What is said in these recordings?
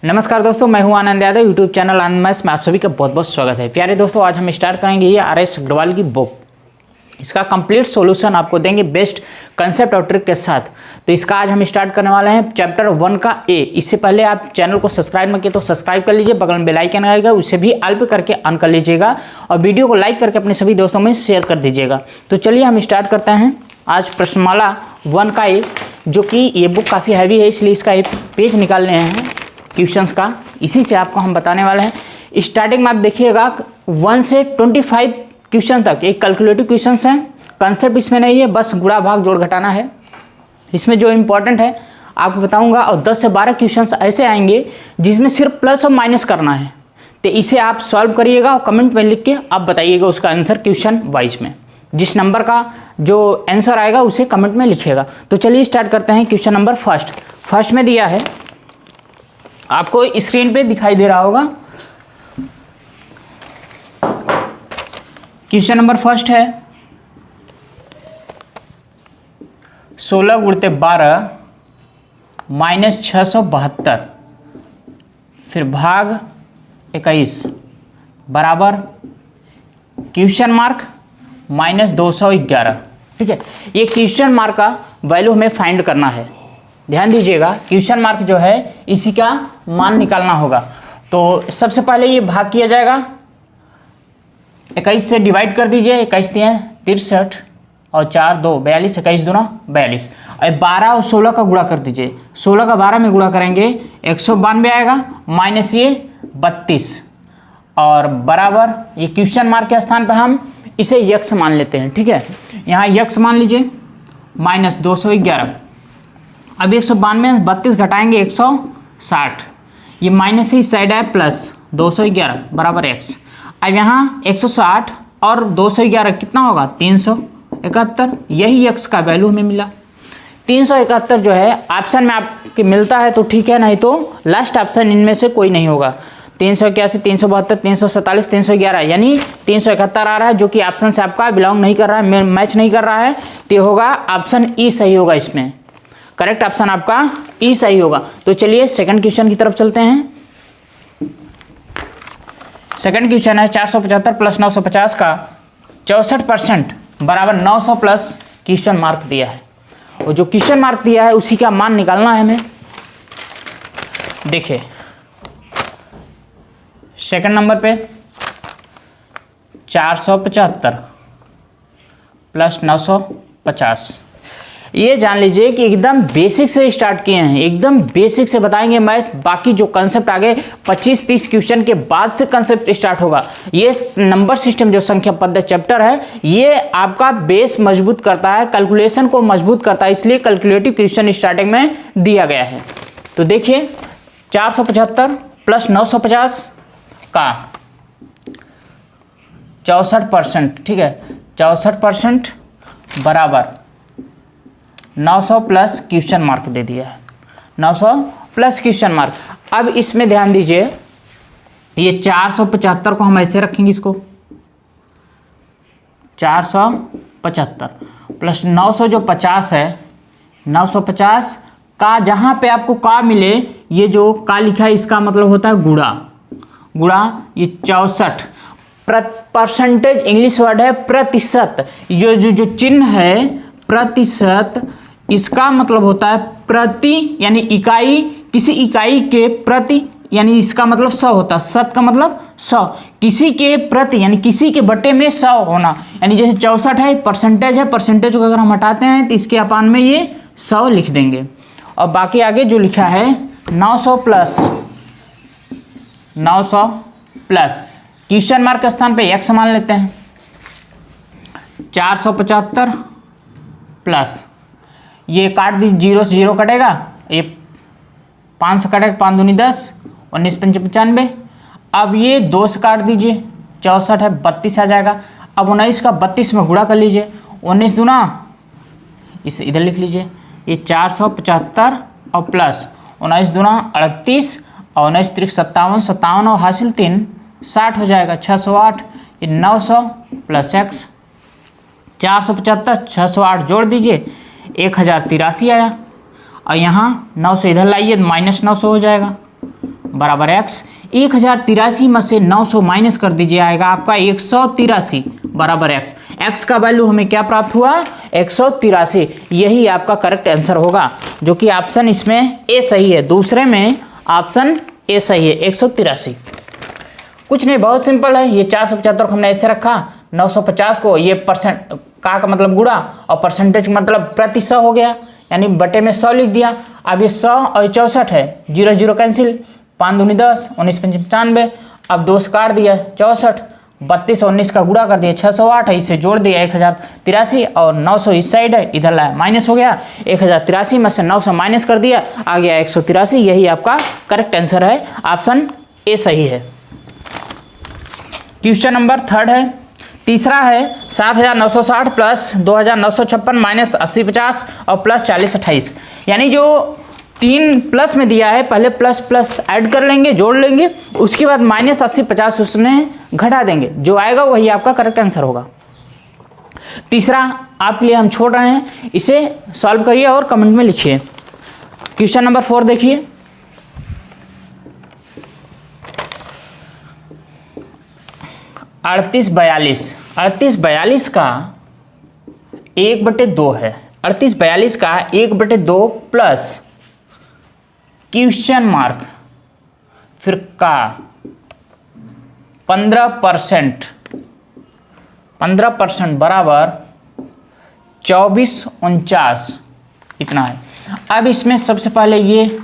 नमस्कार दोस्तों, मैं हूं आनंद यादव। यूट्यूब चैनल आनंद मैथ्स में आप सभी का बहुत बहुत स्वागत है। प्यारे दोस्तों, आज हम स्टार्ट करेंगे ये आर.एस. अग्रवाल की बुक। इसका कंप्लीट सॉल्यूशन आपको देंगे बेस्ट कंसेप्ट और ट्रिक के साथ। तो इसका आज हम स्टार्ट करने वाले हैं चैप्टर 1 का ए। इससे पहले आप चैनल को सब्सक्राइब नहीं किए तो सब्सक्राइब कर लीजिए, बगल में बेल आइकन आएगा उसे भी ऑल पे करके ऑन कर लीजिएगा और वीडियो को लाइक करके अपने सभी दोस्तों में शेयर कर दीजिएगा। तो चलिए हम स्टार्ट करते हैं आज प्रश्नमाला 1 का ए, जो कि ये बुक काफ़ी हैवी है, इसलिए इसका एक पेज निकालने हैं क्वेश्चंस का। इसी से आपको हम बताने वाले हैं। स्टार्टिंग में आप देखिएगा 1 से 25 क्वेश्चन तक एक कैलकुलेटिव क्वेश्चंस हैं। कंसेप्ट इसमें नहीं है, बस गुणा भाग जोड़ घटाना है। इसमें जो इम्पोर्टेंट है आपको बताऊंगा, और 10 से 12 क्वेश्चंस ऐसे आएंगे जिसमें सिर्फ प्लस और माइनस करना है। तो इसे आप सॉल्व करिएगा और कमेंट में लिख के आप बताइएगा उसका आंसर क्वेश्चन वाइज में। जिस नंबर का जो आंसर आएगा उसे कमेंट में लिखिएगा। तो चलिए स्टार्ट करते हैं। क्वेश्चन नंबर फर्स्ट में दिया है, आपको स्क्रीन पे दिखाई दे रहा होगा। क्वेश्चन नंबर फर्स्ट है 16 गुणित 12 माइनस 672 फिर भाग 21 बराबर क्वेश्चन मार्क माइनस 211। ठीक है, ये क्वेश्चन मार्क का वैल्यू हमें फाइंड करना है। ध्यान दीजिएगा, क्वेश्चन मार्क जो है इसी का मान निकालना होगा। तो सबसे पहले ये भाग किया जाएगा, 21 से डिवाइड कर दीजिए। 21 दिए 63 और 4 2 42, 21 दूना 42। और 12 और 16 का गुणा कर दीजिए। 16 का 12 में गुणा करेंगे 192 आएगा, माइनस ये 32 और बराबर ये क्वेश्चन मार्क के स्थान पर हम इसे यक्स मान लेते हैं। ठीक है, यहाँ यक्स मान लीजिए माइनस 211। अब 192 में 32 घटाएंगे 160, ये माइनस ही साइड है प्लस 211 बराबर एक्स। अब यहाँ 160 और 211 कितना होगा 371। यही एक्स का वैल्यू हमें मिला। 371 जो है ऑप्शन में आपके मिलता है तो ठीक है, नहीं तो लास्ट ऑप्शन इनमें से कोई नहीं होगा। 381, 372, 347, 311 यानी 371 आ रहा है, जो कि ऑप्शन से आपका बिलोंग नहीं कर रहा है, मैच नहीं कर रहा है। तो होगा ऑप्शन ई सही होगा। इसमें करेक्ट ऑप्शन आपका ई सही होगा। तो चलिए सेकंड क्वेश्चन की तरफ चलते हैं। सेकंड क्वेश्चन है 475 प्लस 950 का 64% बराबर 900 प्लस क्वेश्चन मार्क दिया है, और जो क्वेश्चन मार्क दिया है उसी का मान निकालना है हमें। देखिए सेकंड नंबर पे 475 प्लस 950, ये जान लीजिए कि एकदम बेसिक से स्टार्ट किए हैं, एकदम बेसिक से बताएंगे मैथ। बाकी जो कंसेप्ट आगे 25-30 क्वेश्चन के बाद से कंसेप्ट स्टार्ट होगा। ये नंबर सिस्टम जो संख्या पद्धति चैप्टर है, ये आपका बेस मजबूत करता है, कैलकुलेशन को मजबूत करता है, इसलिए कैलकुलेटिव क्वेश्चन स्टार्टिंग में दिया गया है। तो देखिए 475 प्लस 950 का 64%। ठीक है, 64% बराबर 900 प्लस क्वेश्चन मार्क दे दिया है। 900 प्लस क्वेश्चन मार्क। अब इसमें ध्यान दीजिए, ये 475 को हम ऐसे रखेंगे, इसको 475 प्लस 900 जो 50 है, 950 का जहाँ पे आपको का मिले, ये जो का लिखा है इसका मतलब होता है गुणा। ये 64 परसेंटेज इंग्लिश वर्ड है प्रतिशत। जो चिन्ह है प्रतिशत, इसका मतलब होता है प्रति यानी इकाई, किसी इकाई के प्रति यानी इसका मतलब 100 होता है। शत का मतलब 100, किसी के प्रति यानी किसी के बटे में 100 होना। यानी जैसे 64 है परसेंटेज है, परसेंटेज को अगर हम हटाते हैं तो इसके अपान में ये 100 लिख देंगे। और बाकी आगे जो लिखा है 900 प्लस क्वेश्चन मार्क के स्थान पे एक्स मान लेते हैं। 475 प्लस ये काट दी, 0 से 0 कटेगा, ये 5 से कटेगा, 5 दूनी 10, 19 पंचे 95। अब ये 2 से काट दीजिए, 64 है 32 आ जाएगा। अब 19 का 32 में गुणा कर लीजिए, 19 दूना, इसे इधर लिख लीजिए, ये 475 और प्लस 19 दूना 38 और 19 त्रिक 57, 57 और हासिल 3 60 हो जाएगा। 608, ये 900 प्लस एक्स 475 608 जोड़ दीजिए 1083 आया। और यहाँ 900 इधर लाइए तो -900 हो जाएगा बराबर x। 1083 में से 900 माइनस कर दीजिए, आएगा आपका 183 बराबर x। x का वैल्यू हमें क्या प्राप्त हुआ? 183। यही आपका करेक्ट आंसर होगा, जो कि ऑप्शन इसमें ए सही है। दूसरे में ऑप्शन ए सही है, 183। कुछ नहीं, बहुत सिंपल है। ये 475 को हमने ऐसे रखा, 950 को ये परसेंट का मतलब गुणा और परसेंटेज मतलब प्रति 100 हो गया, यानी बटे में 100 लिख दिया। अब ये 100 और 64 है, 0 0 कैंसिल, 5 दूनी 10, 19 पंच 95। अब 2 से काट दिया 64, 32 और 19 का गुणा कर दिया 608 है, इसे जोड़ दिया 1083 और 900 इस साइड है, इधर लाया माइनस हो गया। 1083 में से 900 माइनस कर दिया, आ गया 183। यही आपका करेक्ट आंसर है, ऑप्शन ए सही है। क्वेश्चन नंबर 3 है। तीसरा है 7960 प्लस 2956 माइनस 8050 और प्लस 4028। यानी जो 3 प्लस में दिया है, पहले प्लस प्लस ऐड कर लेंगे, जोड़ लेंगे, उसके बाद माइनस 8050 उसमें घटा देंगे, जो आएगा वही आपका करेक्ट आंसर होगा। तीसरा आपके लिए हम छोड़ रहे हैं, इसे सॉल्व करिए और कमेंट में लिखिए। क्वेश्चन नंबर 4 देखिए। 3842 का 1/2 है। 3842 का 1/2 प्लस क्वेश्चन मार्क फिर का 15% बराबर 2449 इतना है। अब इसमें सबसे पहले ये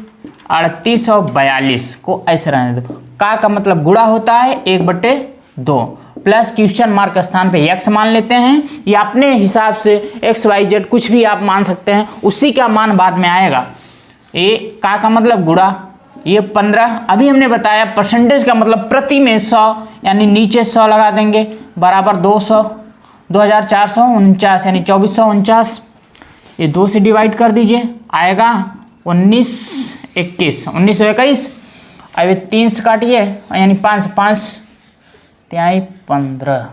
38 और 42 को ऐसे रहने दो, का मतलब गुणा होता है 1/2 प्लस क्वेश्चन मार्क स्थान पे x मान लेते हैं, या अपने हिसाब से x y z कुछ भी आप मान सकते हैं, उसी का मान बाद में आएगा। ये का मतलब गुणा, ये 15, अभी हमने बताया परसेंटेज का मतलब प्रति में 100, यानी नीचे 100 लगा देंगे, बराबर 200, 2449 यानी 2449। ये 2 से डिवाइड कर दीजिए, आएगा 19 21 19 और 21। अब ये 3 से काटिए, यानी 5 5 त्याई 15,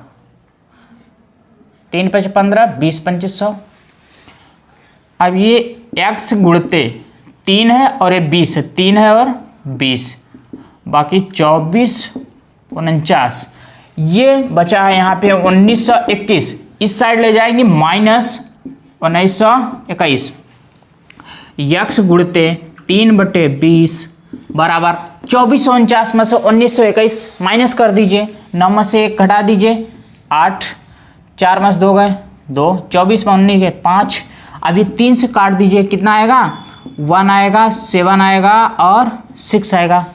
3 5 15, 20 2500। अब ये x गुणते 3 है और ये 20 है, 3 है और 20, बाकी 24 49। ये बचा है यहाँ पे 1921, इस साइड ले जाएंगे माइनस 1921। x गुणते 3/20 बराबर 2449 में से 1921 माइनस कर दीजिए, 9 में से 1 घटा दीजिए, 8, 4 में से 2 गए 2, 24 में 19 गए 5। अभी 3 से काट दीजिए, कितना आएगा? 1 आएगा, 7 आएगा और 6 आएगा।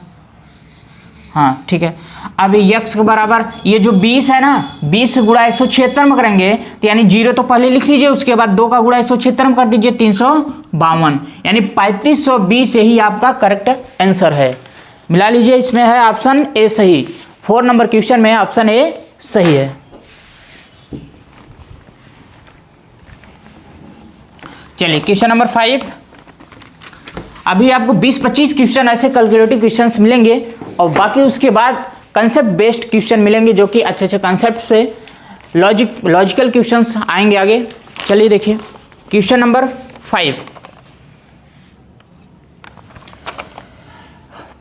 हाँ ठीक है। अभी x के बराबर ये जो 20 है ना, 20 गुणा 176 में करेंगे, तो यानी 0 तो पहले लिख लीजिए, उसके बाद 2 का गुणा 176 में कर दीजिए, 352, यानी 3520 यही आपका करेक्ट आंसर है। मिला लीजिए, इसमें है ऑप्शन ए सही। 4 नंबर क्वेश्चन में ऑप्शन ए सही है। चलिए क्वेश्चन नंबर 5। अभी आपको 20-25 क्वेश्चन ऐसे कैलकुलेटिव क्वेश्चंस मिलेंगे, और बाकी उसके बाद कंसेप्ट बेस्ड क्वेश्चन मिलेंगे, जो कि अच्छे अच्छे कंसेप्ट से लॉजिकल क्वेश्चंस आएंगे आगे। चलिए देखिए क्वेश्चन नंबर 5।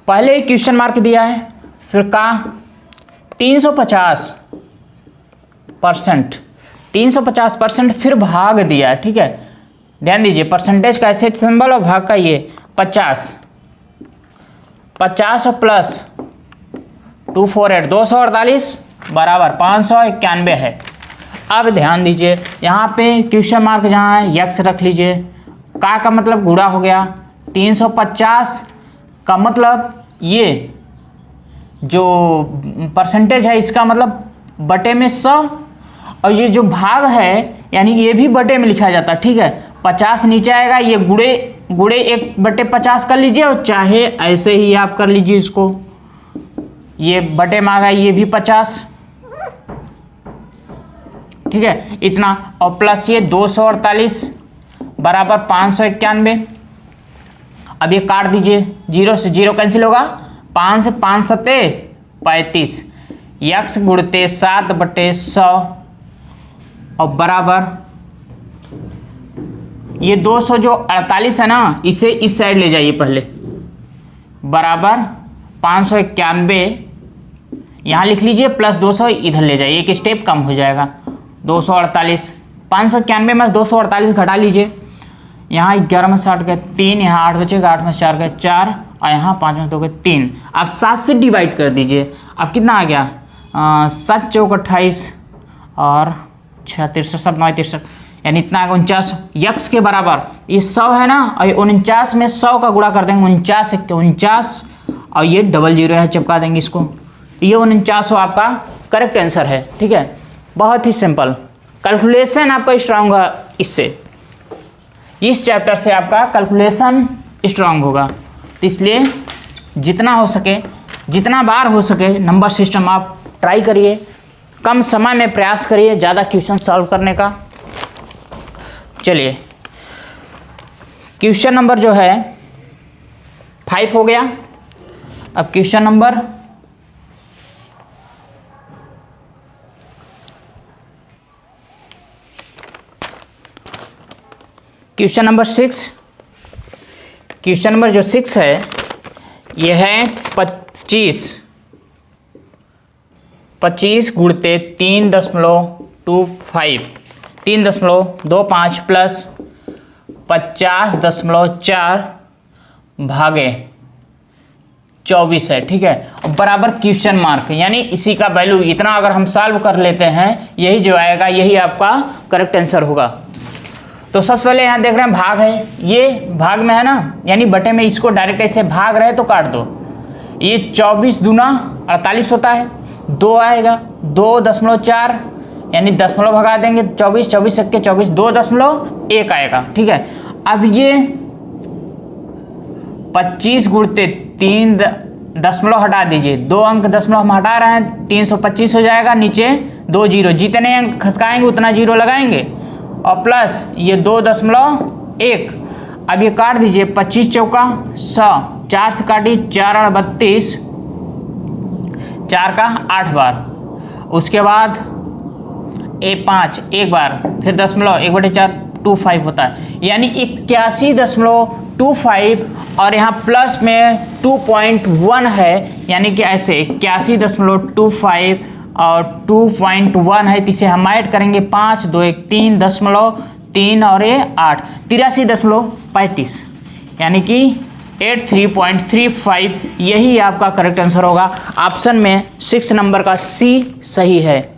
पहले क्वेश्चन मार्क दिया है, फिर का 350%, फिर भाग दिया है। ठीक है, ध्यान दीजिए, परसेंटेज का ऐसे सिंबल और भाग का ये 50 और प्लस 248 248 बराबर 591 है। अब ध्यान दीजिए, यहाँ पे क्वेश्चन मार्क जहाँ है यक्स रख लीजिए, का मतलब गुणा हो गया, 350 का मतलब ये जो परसेंटेज है इसका मतलब बटे में 100, और ये जो भाग है यानी ये भी बटे में लिखा जाता है। ठीक है, 50 नीचे आएगा, ये गुड़े 1/50 कर लीजिए, और चाहे ऐसे ही आप कर लीजिए इसको, ये बटे में आ गया, ये भी 50। ठीक है, इतना, और प्लस ये 248 बराबर 591। अब ये काट दीजिए, 0 से 0 कैंसिल होगा, 5 से 5 सत्ते 35, यक्स गुणते 7/100 और बराबर ये 200 जो 48 है ना, इसे इस साइड ले जाइए पहले, बराबर 591 यहाँ लिख लीजिए, प्लस 200 इधर ले जाइए, एक स्टेप कम हो जाएगा। 248, 591 में 248 घटा लीजिए। यहाँ 11 में 60 गए 3, यहाँ 8 बचेगा, 8 में 4 गए 4, और यहाँ 5 में 2 गए 3। आप 7 से डिवाइड कर दीजिए। अब कितना आ गया, 7 चौक 28 और 6 63, 7 9 63, यानी इतना आएगा 49। यक्स के बराबर ये 100 है ना, और 49 में 100 का गुणा कर देंगे, 49 1 49, और ये 00 है, चिपका देंगे इसको। ये 49 आपका करेक्ट आंसर है। ठीक है, बहुत ही सिंपल कैलकुलेशन आपका स्ट्रांग होगा इससे, इस चैप्टर से आपका कैलकुलेशन स्ट्रांग होगा। तो इसलिए जितना हो सके, जितना बार हो सके नंबर सिस्टम आप ट्राई करिए, कम समय में प्रयास करिए ज़्यादा क्वेश्चन सॉल्व करने का। चलिए, क्वेश्चन नंबर जो है 5 हो गया। अब क्वेश्चन नंबर 6। क्वेश्चन नंबर जो 6 है ये है 25 गुणते 3.25 3.25 प्लस 50.4 भागे 24 है। ठीक है, बराबर क्वेश्चन मार्क, यानी इसी का वैल्यू इतना अगर हम सॉल्व कर लेते हैं, यही जो आएगा यही आपका करेक्ट आंसर होगा। तो सबसे पहले यहाँ देख रहे हैं भाग है, ये भाग में है ना, यानी बटे में, इसको डायरेक्ट ऐसे भाग रहे तो काट दो। ये 24 दूना 48 होता है, 2 आएगा, 2.4 यानी दशमलव भगा देंगे, 24 24 के 24, 2.1 आएगा। ठीक है, अब ये 25 गुणते 3 दशमलव हटा दीजिए, 2 अंक दशमलव हम हटा रहे हैं, 325 हो जाएगा, नीचे 2 जीरो, जितने अंक खसकाएंगे उतना जीरो लगाएंगे, और प्लस ये 2.1। अब ये काट दीजिए, 25 चौका 100, 4 से काटिए, 4 और 32, 4 का 8 बार, उसके बाद 5 एक बार, फिर दशमलव 1/4 25 होता है, यानी 81.25, और यहाँ प्लस में 2.1 है, यानी कि ऐसे 81.25 और 2.1 है, तो इसे हम ऐड करेंगे, 5 2 1 3.3 और ये 8, 83.35, यानी कि 83.35, यही आपका करेक्ट आंसर होगा। ऑप्शन में 6 नंबर का सी सही है।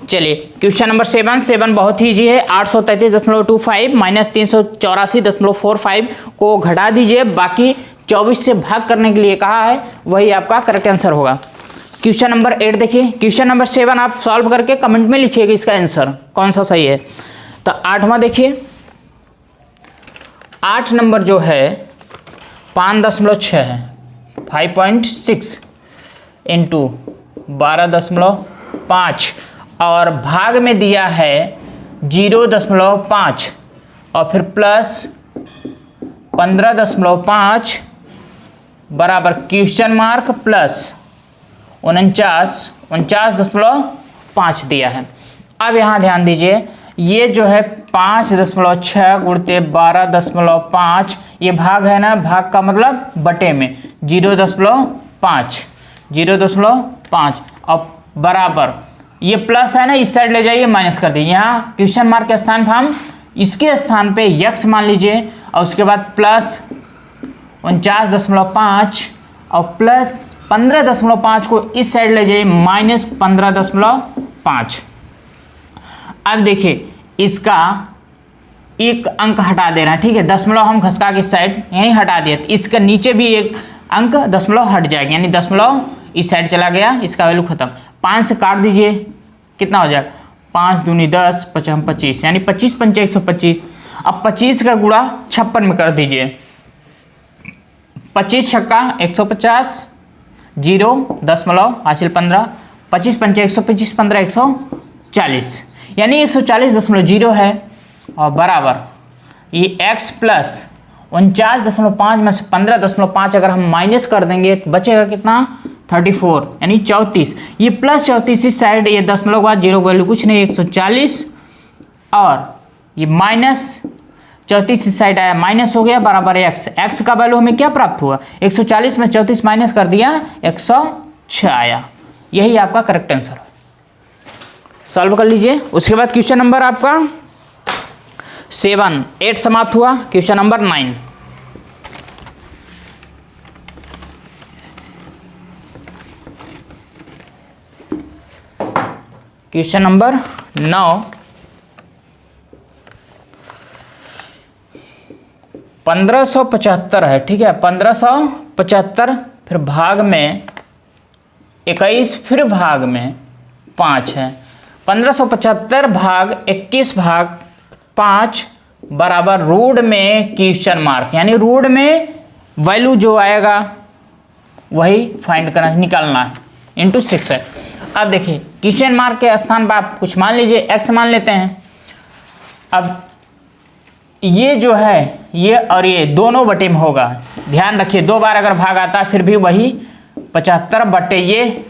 चलिए, क्वेश्चन नंबर 7 बहुत ही इजी है। 833.25 माइनस 384.45 को घटा दीजिए, बाकी 24 से भाग करने के लिए कहा है, वही आपका करेक्ट आंसर होगा। क्वेश्चन नंबर 8 देखिए, क्वेश्चन नंबर 7 आप सॉल्व करके कमेंट में लिखिएगा इसका आंसर कौन सा सही है। तो 8वां देखिए, 8 नंबर जो है 5.6 है, 5.6 इंटू 12.5, और भाग में दिया है 0.5, और फिर प्लस 15.5 बराबर क्वेश्चन मार्क प्लस 49.5 दिया है। अब यहाँ ध्यान दीजिए, ये जो है 5.6 गुणते 12.5, ये भाग है ना, भाग का मतलब बटे में 0.5 और बराबर, ये प्लस है ना, इस साइड ले जाइए, माइनस कर दीजिए। यहाँ क्वेश्चन मार्क के स्थान पर हम इसके स्थान पे यक्स मान लीजिए, और उसके बाद प्लस 49.5 और प्लस 15.5 को इस साइड ले जाइए, माइनस 15.5। अब देखिए, इसका एक अंक हटा दे रहा है, ठीक है, दशमलव हम खसका के साइड यहीं हटा दिया, तो इसका नीचे भी एक अंक दशमलव हट जाएगा, यानी दशमलव इस साइड चला गया, इसका वैल्यू खत्म। 5 से काट दीजिए, कितना हो जाएगा, 5 दूनी 10, 5 25, यानी 25 पंचे 125। अब 25 का गुणा 56 में कर दीजिए, 25 छक्का 150, 0 दशमलव हासिल 15, 25 पंचे 125, 15 140, यानी 140.0 है, और बराबर ये x प्लस 49.5 में से 15.5 अगर हम माइनस कर देंगे तो बचेगा कितना, 34 यानी 34, ये प्लस 34 इस साइड, ये दशमलव के बाद जीरो वैल्यू कुछ नहीं 140, और ये माइनस 34 इस साइड आया माइनस हो गया बराबर x। x का वैल्यू हमें क्या प्राप्त हुआ 140 में 34 माइनस कर दिया 106 आया। यही आपका करेक्ट आंसर है। सॉल्व कर लीजिए। उसके बाद क्वेश्चन नंबर आपका 8 समाप्त हुआ। क्वेश्चन नंबर 9, क्वेश्चन नंबर 9, 1575 है, ठीक है। 1575 फिर भाग में 21 फिर भाग में 5 है। 1575 भाग 21 भाग 5 बराबर रूट में क्वेश्चन मार्क, यानी रूट में वैल्यू जो आएगा वही फाइंड करना निकालना है, इंटू 6 है। अब देखिए क्वेश्चन मार्क के स्थान पर आप कुछ मान लीजिए, x मान लेते हैं। अब ये जो है ये और ये दोनों बटे में होगा, ध्यान रखिए 2 बार अगर भाग आता है फिर भी वही 75 बटे ये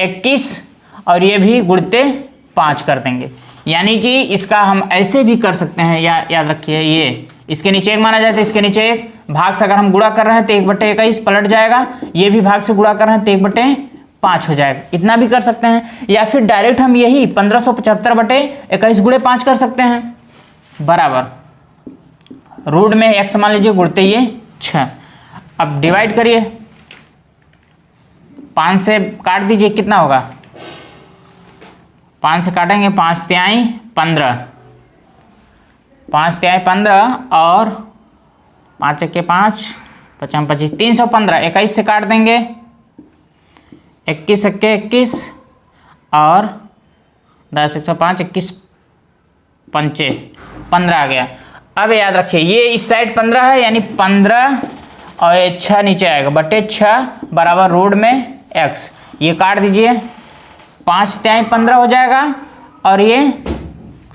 21 और ये भी गुणते 5 कर देंगे। यानी कि इसका हम ऐसे भी कर सकते हैं, या याद रखिए ये इसके नीचे 1 माना जाए तो इसके नीचे 1 भाग से अगर हम गुणा कर रहे हैं तो 1 बटे 21 पलट जाएगा, ये भी भाग से गुणा कर रहे हैं तो 1 बटे 5 हो जाएगा। इतना भी कर सकते हैं, या फिर डायरेक्ट हम यही 1575 बटे 21 गुणे 5 कर सकते हैं बराबर रूट में x मान लीजिए गुणते ये 6। अब डिवाइड करिए, 5 से काट दीजिए, कितना होगा 5 से काटेंगे 5 तिहाई 15, 5 तिहाई 15 और 5 1 5 5 25 315, 21 से काट देंगे 21 1 21 और 10 105 21 5 15 आ गया। अब याद रखिए ये इस साइड 15 है, यानी 15 और ये 6 नीचे आएगा बटे 6 बराबर रूट में x। ये काट दीजिए, 5 तिहाई 15 हो जाएगा और ये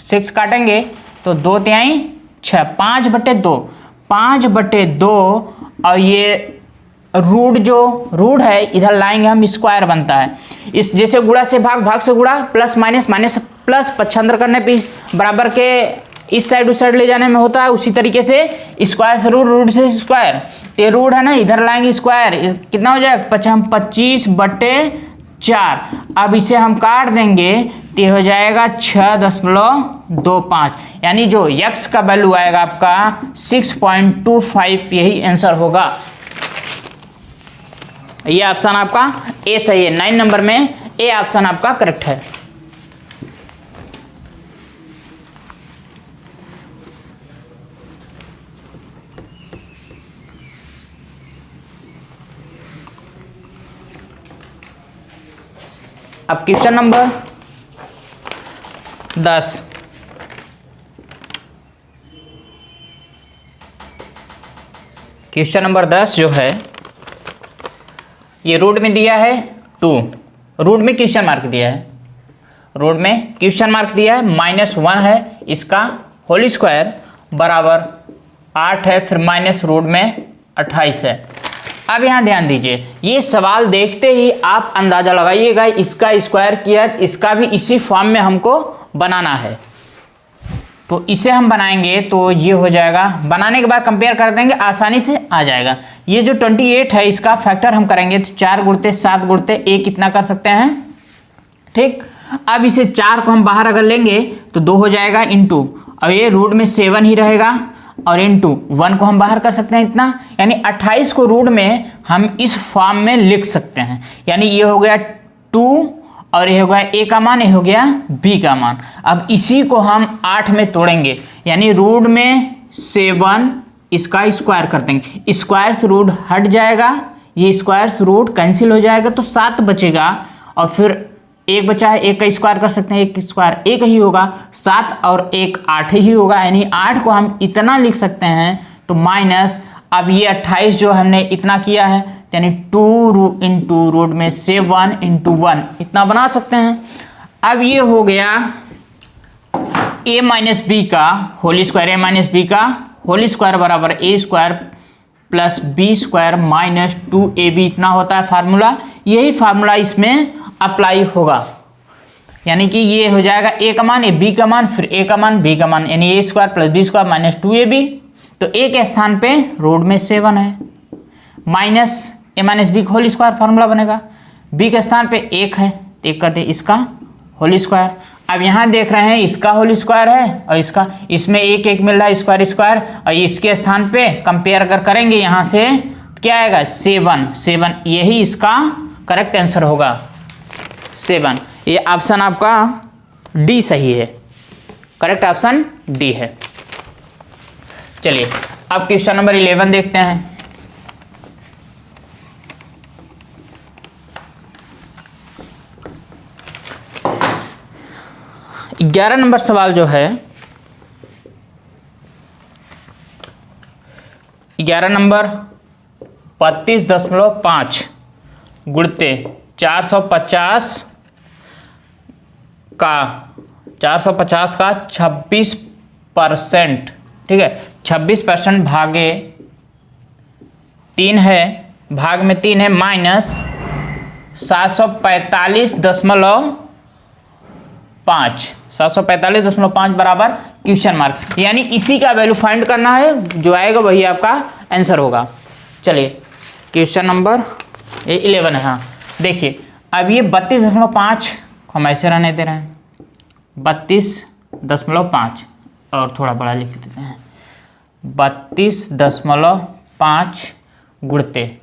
6 काटेंगे तो 2 तिहाई 6, 5 बटे 2, 5 बटे 2 और ये रूट जो रूट है इधर लाएंगे हम, स्क्वायर बनता है। इस जैसे गुणा से भाग, भाग से गुणा, प्लस माइनस, माइनस प्लस, पक्षांतर करने पे बराबर के इस साइड उस साइड ले जाने में होता है, उसी तरीके से स्क्वायर से रूट, रूट से स्क्वायर, ये रूट है ना इधर लाएंगे स्क्वायर, कितना हो जाएगा 25 बटे 4। अब इसे हम काट देंगे तो ये हो जाएगा 6.25, यानी जो x का वैल्यू आएगा आपका 6.25, यही आंसर होगा। ये ऑप्शन आपका ए सही है, 9 नंबर में ए ऑप्शन आपका करेक्ट है। अब क्वेश्चन नंबर 10, क्वेश्चन नंबर 10 जो है ये रूट में दिया है 2, रूट में क्वेश्चन मार्क दिया है, रूट में क्वेश्चन मार्क दिया है -1 है, इसका होल स्क्वायर बराबर 8 है, फिर माइनस रूट में 28 है। अब यहाँ ध्यान दीजिए, ये सवाल देखते ही आप अंदाजा लगाइएगा, इसका स्क्वायर किया, इसका भी इसी फॉर्म में हमको बनाना है, तो इसे हम बनाएंगे तो ये हो जाएगा, बनाने के बाद कंपेयर कर देंगे, आसानी से आ जाएगा। ये जो 28 है इसका फैक्टर हम करेंगे तो 4 गुणते 7 गुणते 1 कितना कर सकते हैं, ठीक। अब इसे 4 को हम बाहर अगर लेंगे तो 2 हो जाएगा इंटू, और ये रूट में 7 ही रहेगा, और इंटू 1 को हम बाहर कर सकते हैं इतना, यानी 28 को रूट में हम इस फॉर्म में लिख सकते हैं। यानी ये हो गया 2 और ये हो गया a का मान, ये हो गया b का मान। अब इसी को हम 8 में तोड़ेंगे, यानी रूट में 7 इसका स्क्वायर कर देंगे, स्क्वायर से रूट हट जाएगा, ये स्क्वायर से रूट कैंसिल हो जाएगा तो 7 बचेगा, और फिर 1 बचा है, 1 का स्क्वायर कर सकते हैं, 1 स्क्वायर 1 ही होगा, 7 और 1 8 ही होगा, यानी 8 को हम इतना लिख सकते हैं। तो माइनस, अब ये 28 जो हमने इतना किया है, यानी 2 इंटू रूट में 7 इंटू 1 इतना बना सकते हैं। अब ये हो गया a माइनस बी का whole square, a minus b का होल स्क्वायर बराबर a square plus b square minus 2ab इतना होता है फार्मूला। यही फार्मूला इसमें अप्लाई होगा, यानी कि ये हो जाएगा a का मान, b का मान, फिर a का मान, b का मान, यानी a square plus b square minus 2ab। तो a के स्थान पे रूट में 7 है, minus a minus b whole square formula बनेगा। b के स्थान पे 1 है, तो 1 करते इसका होल स्क्वायर। अब यहाँ देख रहे हैं इसका होल स्क्वायर है और इसका, इसमें 1 1 मिल रहा है स्क्वायर स्क्वायर, और इसके स्थान पे कंपेयर अगर करेंगे यहाँ से तो क्या आएगा 7, यही इसका करेक्ट आंसर होगा 7। ये ऑप्शन आपका डी सही है, करेक्ट ऑप्शन डी है। चलिए अब क्वेश्चन नंबर 11 देखते हैं। 11 नंबर सवाल जो है, 11 नंबर 32.5 गुणते 450 का 26%, ठीक है, 26% भागे 3 है, भाग में 3 है, माइनस 745.5 बराबर क्वेश्चन मार्क, यानी इसी का वैल्यू फाइंड करना है, जो आएगा वही आपका आंसर होगा। चलिए क्वेश्चन नंबर 11 है। हाँ देखिए, अब ये 32.5 हम ऐसे रहने दे रहे हैं, 32.5 और थोड़ा बड़ा लिख देते हैं, 32.5 गुणते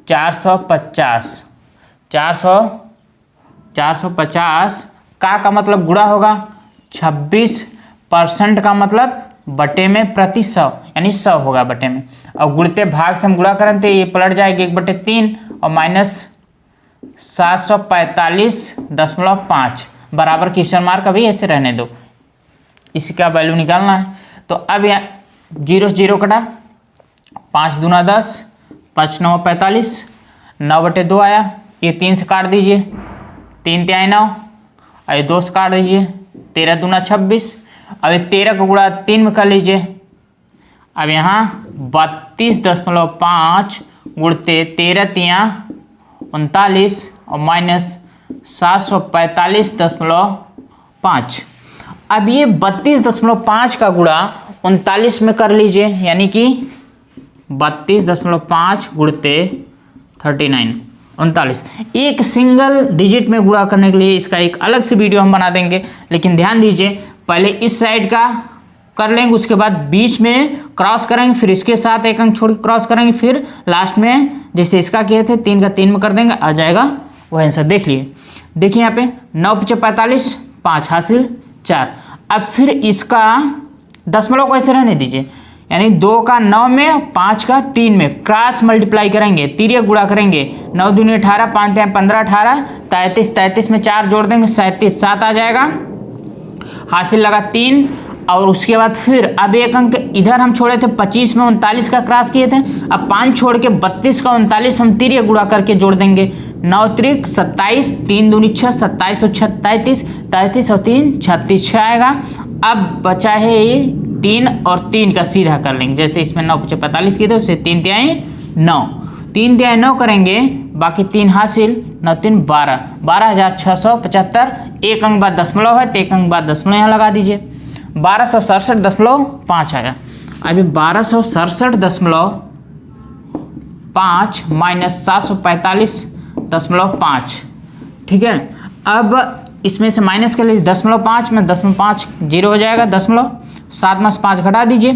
450 का मतलब गुणा होगा 26% का मतलब बटे में प्रति 100, यानी 100 होगा बटे में, और गुणते भाग से हम गुणा करें तो ये पलट जाएगी 1/3 और माइनस 745.5 बराबर क्वेश्चन मार्क, अभी ऐसे रहने दो, इसका वैल्यू निकालना है। तो अब यहाँ 0 0 कटा, 5 दूना 10, 5 9 45, 9/2 आया, ये 3 से काट दीजिए, 3 3 9, और ये 2 से काट दीजिए, 13 दूना 26, अब ये 13 का गुणा 3 में कर लीजिए। अब यहाँ 32.5 गुणते 13 3 39 और माइनस 745.5। अब ये 32.5 का गुणा 39 में कर लीजिए, यानी कि 32.5 गुणते 39 एक सिंगल डिजिट में गुणा करने के लिए इसका एक अलग से वीडियो हम बना देंगे, लेकिन ध्यान दीजिए पहले इस साइड का कर लेंगे, उसके बाद बीच में क्रॉस करेंगे, फिर इसके साथ एक अंक छोड़ के क्रॉस करेंगे, फिर लास्ट में जैसे इसका किए थे 3 का 3 में कर देंगे, आ जाएगा वह आंसर। देखिए यहाँ पे 9 × 45, 5 हासिल 4। अब फिर इसका दशमलव को ऐसे रहने दीजिए, यानी 2 का 9 में, 5 का 3 में क्रॉस मल्टीप्लाई करेंगे, तिर्यक गुणा करेंगे, 9 दूनी 18, 5 3 15 18, 33 में 4 जोड़ देंगे, 37 7 आ जाएगा, हासिल लगा 3। और उसके बाद फिर अब एक अंक इधर हम छोड़े थे 25 में 39 का क्रॉस किए थे, अब 5 छोड़ के 32 का 39 हम तिर्यक गुणा करके जोड़ देंगे, 9 त्रिक 27, 3 दूनी 6, 27 और 6 33, 33 और 3 36 आएगा। अब बचा है ये 3 और 3 का सीधा कर लेंगे, जैसे इसमें 9 × 45 किए थे उसे 3 3 9, 3 3 9 करेंगे, बाकी 3 हासिल, 9 3 12, 12,675। एक अंक बाद दशमलव है तो एक अंक बाद दशमलव यहाँ लगा दीजिए, 1267.5 आया। अभी 1267.5 माइनस 745.5, ठीक है। अब इसमें से माइनस कर लीजिए 0.5 में 0.5 जीरो हो जाएगा, 7 में 5 घटा दीजिए,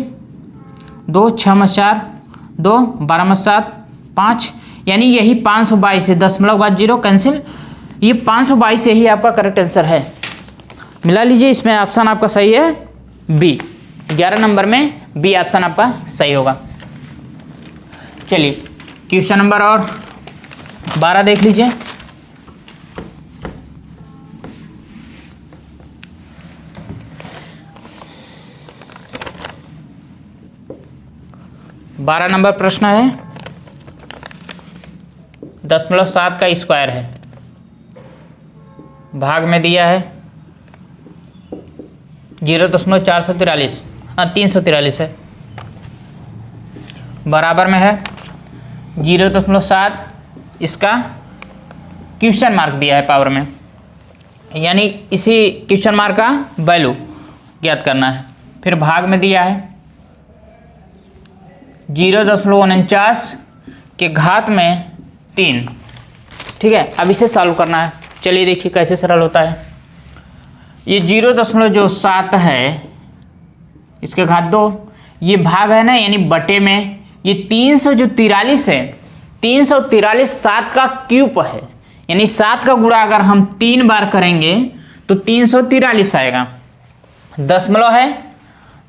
2 6 में 4 2, 12 में 7 5, यानी यही 522 है, 0.0 कैंसिल, ये 522 यही आपका करेक्ट आंसर है। मिला लीजिए, इसमें ऑप्शन आपका सही है बी, 11 नंबर में बी ऑप्शन आपका सही होगा। चलिए क्वेश्चन नंबर और 12 देख लीजिए। बारह नंबर प्रश्न है, 0.7 का स्क्वायर है, भाग में दिया है 0.443, 343 है, बराबर में है 0.7 इसका क्वेश्चन मार्क दिया है पावर में, यानी इसी क्वेश्चन मार्क का वैल्यू ज्ञात करना है। फिर भाग में दिया है 0.49 के घात में 3। ठीक है, अब इसे सॉल्व करना है। चलिए देखिए कैसे सरल होता है। ये 0.7 है, इसके घात 2, ये भाग है ना, यानी बटे में ये 343 है, 343 7 का क्यूब है, यानी 7 का गुणा अगर हम 3 बार करेंगे तो 343 आएगा। दशमलव है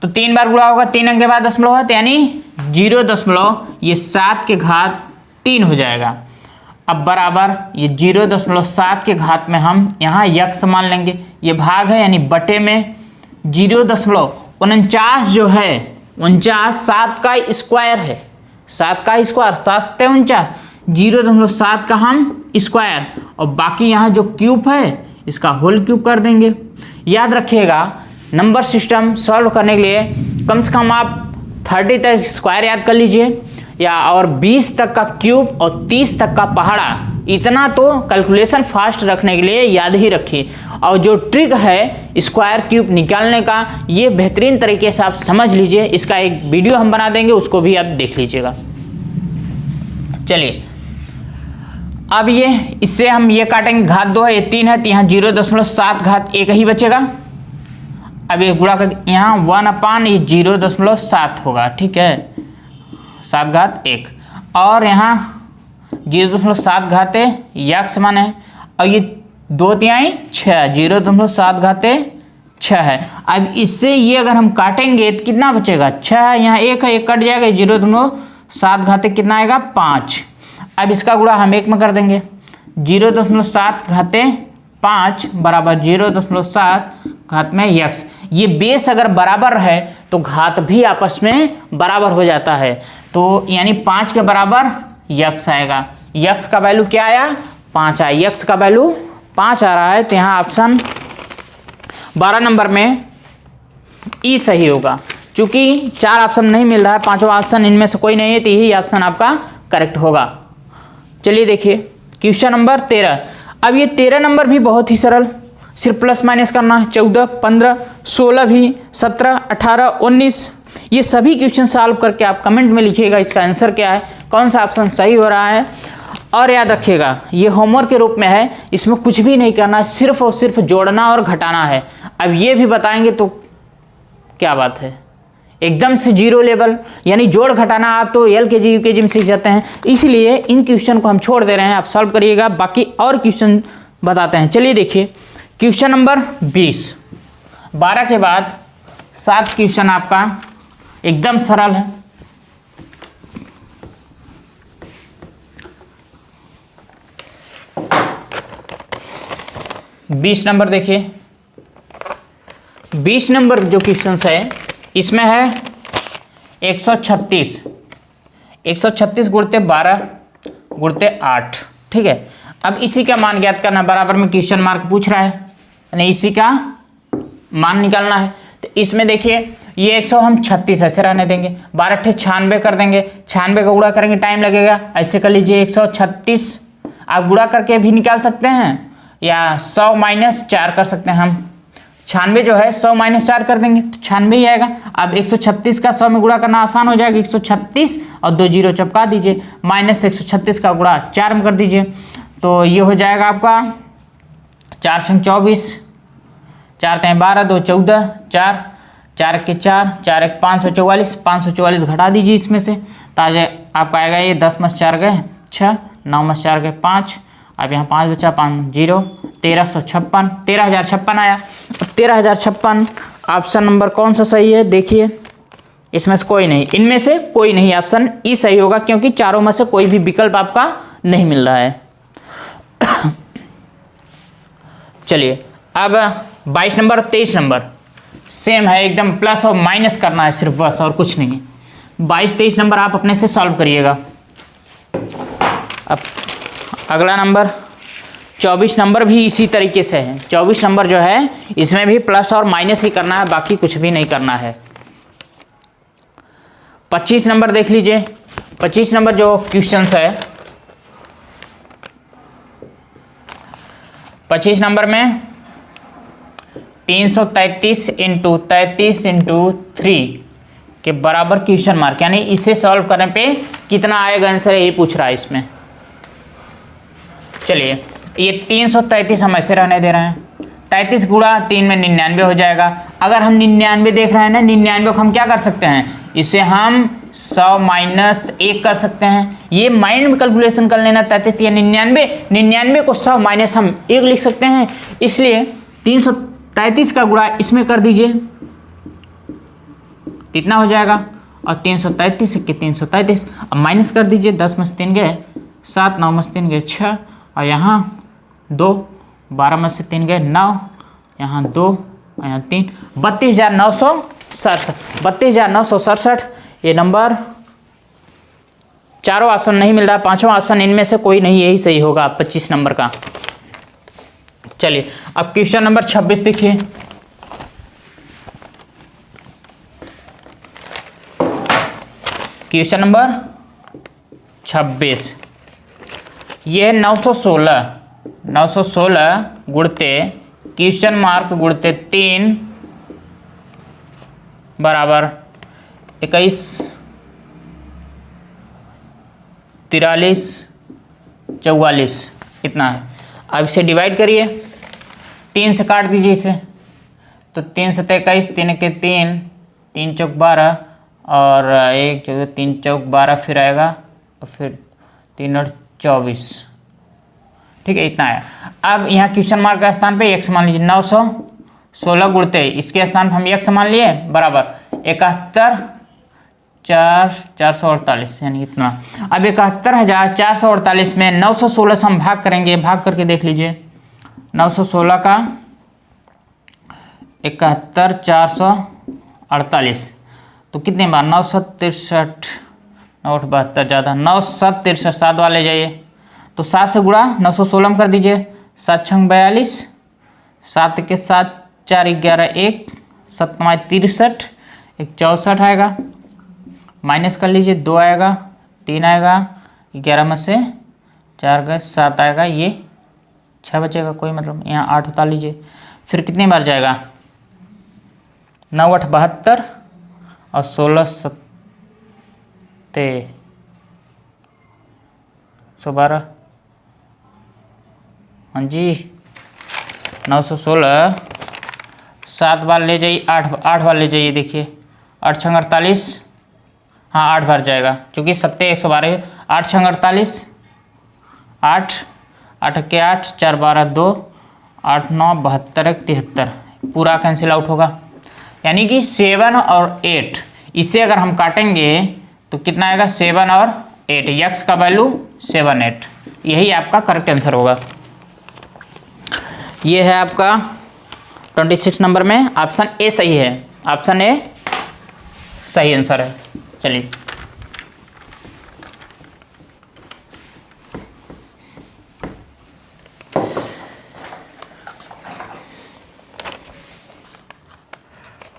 तो 3 बार गुणा होगा, 3 अंक के बाद दशमलव है, तो यानी 0.7 के घात 3 हो जाएगा। अब बराबर ये 0.7 के घात में हम यहाँ यक्स मान लेंगे, ये भाग है यानी बटे में 0.49 जो है 49 7 का स्क्वायर है, 7 का स्क्वायर 7 से 49, 0.7 का हम स्क्वायर और बाकी यहाँ जो क्यूब है इसका होल क्यूब कर देंगे। याद रखिएगा नंबर सिस्टम सॉल्व करने के लिए कम से कम आप 30 तक स्क्वायर याद कर लीजिए, या और 20 तक का क्यूब और 30 तक का पहाड़ा, इतना तो कैलकुलेशन फास्ट रखने के लिए याद ही रखिए। और जो ट्रिक है स्क्वायर क्यूब निकालने का, ये बेहतरीन तरीके से आप समझ लीजिए, इसका एक वीडियो हम बना देंगे, उसको भी आप देख लीजिएगा। चलिए अब ये इससे हम ये काटेंगे, घात 2 है, ये 3 है, तो यहाँ 0.7 घात 1 ही बचेगा। अब ये गुणा कर यहाँ 1 ये 0.7 होगा, ठीक है, 7 घात 1, और यहाँ 0.7 घाते यक्स मान है, और ये 2 तिहाई 6, 0.7 घाते 6 है। अब इससे ये अगर हम काटेंगे तो कितना बचेगा, 6, यहाँ 1 है, 1 कट जाएगा, 0.7 घाते कितना आएगा 5। अब इसका गुणा हम 1 में कर देंगे, 0.7 घाते 5 बराबर 0.7 घात में यक्स। ये बेस अगर बराबर है तो घात भी आपस में बराबर हो जाता है, तो यानी 5 के बराबर यक्स आएगा। यक्स का वैल्यू क्या आया, 5 आया, यक्स का वैल्यू 5 आ रहा है, तो यहाँ ऑप्शन 12 नंबर में ई सही होगा। चूंकि 4 ऑप्शन नहीं मिल रहा है, 5वां ऑप्शन इनमें से कोई नहीं है, तो यही ऑप्शन आपका करेक्ट होगा। चलिए देखिए क्वेश्चन नंबर 13। अब ये 13 नंबर भी बहुत ही सरल, सिर्फ प्लस माइनस करना है। 14, 15, 16 भी, 17, 18, 19, ये सभी क्वेश्चन सॉल्व करके आप कमेंट में लिखिएगा इसका आंसर क्या है, कौन सा ऑप्शन सही हो रहा है। और याद रखिएगा ये होमवर्क के रूप में है, इसमें कुछ भी नहीं करना है, सिर्फ और सिर्फ जोड़ना और घटाना है। अब ये भी बताएंगे तो क्या बात है, एकदम से जीरो लेवल, यानी जोड़ घटाना आप तो LKG UKG में सीख जाते हैं, इसलिए इन क्वेश्चन को हम छोड़ दे रहे हैं, आप सॉल्व करिएगा, बाकी और क्वेश्चन बताते हैं। चलिए देखिए क्वेश्चन नंबर 20, 12 के बाद 7 क्वेश्चन आपका एकदम सरल है। बीस नंबर देखिए, 20 नंबर जो क्वेश्चन है इसमें है 136, 136 गुणते 12 गुणते 8, ठीक है। अब इसी का मान ज्ञात करना, बराबर में क्वेश्चन मार्क पूछ रहा है, यानी इसी का मान निकालना है। तो इसमें देखिए ये 100 हम 36 ऐसे रहने देंगे, 12 अट्ठे 96 कर देंगे, 96 का गुणा करेंगे टाइम लगेगा, ऐसे कर लीजिए 136 आप गुणा करके भी निकाल सकते हैं, या 100 माइनस 4 कर सकते हैं हम। 96 जो है 100 माइनस 4 कर देंगे तो 96 ही आएगा। अब 136 का 100 में गुणा करना आसान हो जाएगा, 136 और 2 जीरो चपका दीजिए, माइनस 136 का गुणा 4 में कर दीजिए, तो ये हो जाएगा आपका 4 संग 24, 4 तें 12, 2 14, 4 4 के 4, 4 1 544, 544 घटा दीजिए इसमें से, ताजे आपका आएगा ये 10 में 4 गए 6, 9 में 4 गए 5, अब यहाँ 5 बचा, 5 0, 1356, 13056 आया। अब 13056 ऑप्शन नंबर कौन सा सही है, देखिए इसमें से कोई नहीं, इनमें से कोई नहीं, ऑप्शन ई सही होगा, क्योंकि चारों में से कोई भी विकल्प आपका नहीं मिल रहा है। चलिए अब 22 नंबर और 23 नंबर सेम है, एकदम प्लस और माइनस करना है सिर्फ, बस और कुछ नहीं। 22-23 नंबर आप अपने से सॉल्व करिएगा। अब अगला नंबर 24 नंबर भी इसी तरीके से है। 24 नंबर जो है इसमें भी प्लस और माइनस ही करना है, बाकी कुछ भी नहीं करना है। 25 नंबर देख लीजिए, 25 नंबर जो क्वेश्चन है, 25 नंबर में 333 इंटू 33 इंटू 3 के बराबर क्वेश्चन मार्क, यानी इसे सॉल्व करने पे कितना आएगा आंसर, यही पूछ रहा है इसमें। चलिए ये 333 हम ऐसे रहने दे रहे हैं, 33 गुणा 3 में 99 हो जाएगा। अगर हम 99 देख रहे हैं ना, 99 को हम क्या कर सकते हैं, इसे हम 100 माइनस 1 कर सकते हैं। ये माइंड में कैलकुलेशन कर लेना, 33 या 99 को 100 माइनस हम 1 लिख सकते हैं। इसलिए 333 का गुणा इसमें कर दीजिए, कितना हो जाएगा, और 333 के 333, अब माइनस कर दीजिए, 10 में से 3 गए 7, 9 में से 3 गए 6, और यहाँ 2, 12 में से 3 गए 9, यहाँ 2, यहाँ 3, 32,967, 32,967 ये नंबर। चारों ऑप्शन नहीं मिल रहा, पांचवा ऑप्शन इनमें से कोई नहीं, यही सही होगा 25 नंबर का। चलिए अब क्वेश्चन नंबर 26 देखिए। क्वेश्चन नंबर 26, ये 916 गुणते क्वेश्चन मार्क गुणते 3 बराबर 21, 43, 44 इतना है। अब इसे डिवाइड करिए, 3 से काट दीजिए इसे, तो 3 से 21, 3 के 3, 3 चौक 12 और 1 चौक 3 चौक 12 फिर आएगा, और फिर 3 और 24, ठीक है इतना है। अब यहाँ क्वेश्चन मार्क का स्थान पे x मान लीजिए, 916 गुणते इसके स्थान पर हम x मान लिए बराबर 71, 448 यानी इतना। अब 71,448 में 916 से हम भाग करेंगे, भाग करके देख लीजिए, 916 का 71,448 तो कितने बार, 963, 972 ज़्यादा, 963 7 वाले जाइए, तो 7 से गुणा 916 में कर दीजिए, 7 छंग 42, 7 के 7, 4 11 1, 7 63, 1 64 आएगा, माइनस कर लीजिए, 2 आएगा, 3 आएगा, 11 में से 4 गए 7 आएगा, ये 6 बचेगा, कोई मतलब, यहाँ 8 उतार लीजिए, फिर कितनी बार जाएगा, 9 8 72 और 16 112, हाँ जी 916 7 बार ले जाइए, 8 बार ले जाइए, देखिए 8 छंग 48, हाँ 8 बार जाएगा, चूँकि 7 112, 8 छंग 48, 8 8 के 8, 4 12 2, 8 9 72 73, पूरा कैंसिल आउट होगा, यानी कि 7 और 8 इसे अगर हम काटेंगे तो कितना आएगा, 7 और 8, यक्स का वैल्यू 7 8, यही आपका करेक्ट आंसर होगा। ये है आपका 26 नंबर में ऑप्शन ए सही है, ऑप्शन ए सही आंसर है। चलिए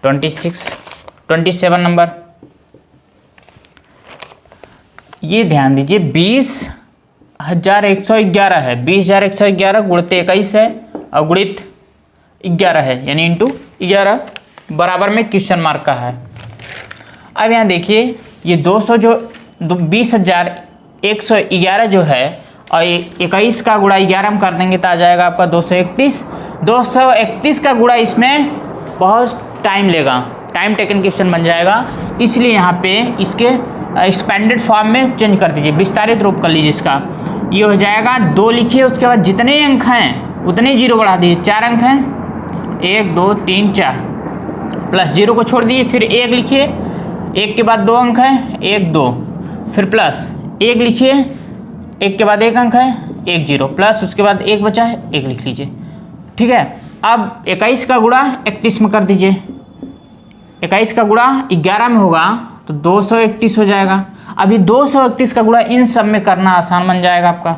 ट्वेंटी 27 नंबर, ये ध्यान दीजिए 20,111 है, 20,111 गुणित 21 है और गुणित 11 है, यानी इंटू 11 बराबर में क्वेश्चन मार्क का है। अब यहाँ देखिए ये 200 जो 20,111 जो है और 21 का गुणा 11 हम कर देंगे तो आ जाएगा आपका 231। 231 का गुणा इसमें बहुत टाइम लेगा, टाइम टेकन क्वेश्चन बन जाएगा, इसलिए यहाँ पे इसके एक्सपेंडेड फॉर्म में चेंज कर दीजिए, विस्तारित रूप कर लीजिए इसका। ये हो जाएगा 2 लिखिए, उसके बाद जितने अंक हैं उतने जीरो बढ़ा दीजिए, 4 अंक हैं 1 2 3 4 प्लस जीरो को छोड़ दीजिए, फिर 1 लिखिए, 1 के बाद 2 अंक हैं 1 2, फिर प्लस 1 लिखिए, 1 के बाद 1 अंक है 1 0, प्लस उसके बाद 1 बचा है 1 लिख लीजिए, ठीक है। अब 21 का गुणा 31 में कर दीजिए, 21 का गुणा 11 में होगा तो 231 हो जाएगा। अभी 231 का गुणा इन सब में करना आसान बन जाएगा आपका।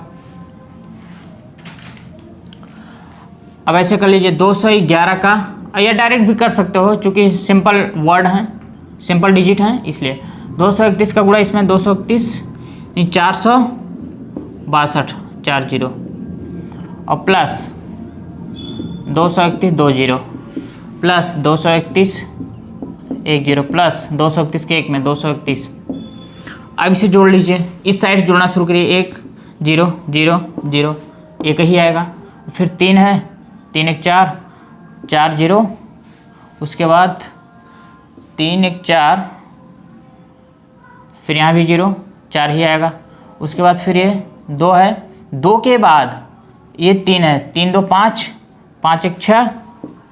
अब ऐसे कर लीजिए 211 का, या डायरेक्ट भी कर सकते हो, चूँकि सिंपल वर्ड हैं, सिंपल डिजिट हैं, इसलिए 231 का गुणा इसमें 231 462 4 जीरो और plus 231 2 zero plus 231 1 zero plus 231 के एक में 231। अब इसे जोड़ लीजिए, इस साइड जोड़ना शुरू करिए। 1 0 0 0 एक ही आएगा। फिर 3 है, 3 1 4 4 जीरो, उसके बाद 3 1 4, फिर यहाँ भी 0 4 ही आएगा। उसके बाद फिर ये 2 है, 2 के बाद ये 3 है, 3 2 5 5 1 6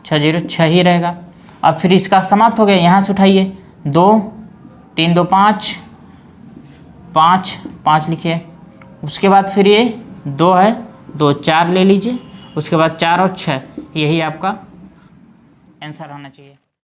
6 0 6 ही रहेगा। अब फिर इसका समाप्त हो गया, यहाँ से उठाइए 2 3 2 5 5 5 लिखिए। उसके बाद फिर ये 2 है, 2 4 ले लीजिए। उसके बाद 4 और 6, यही आपका आंसर होना चाहिए।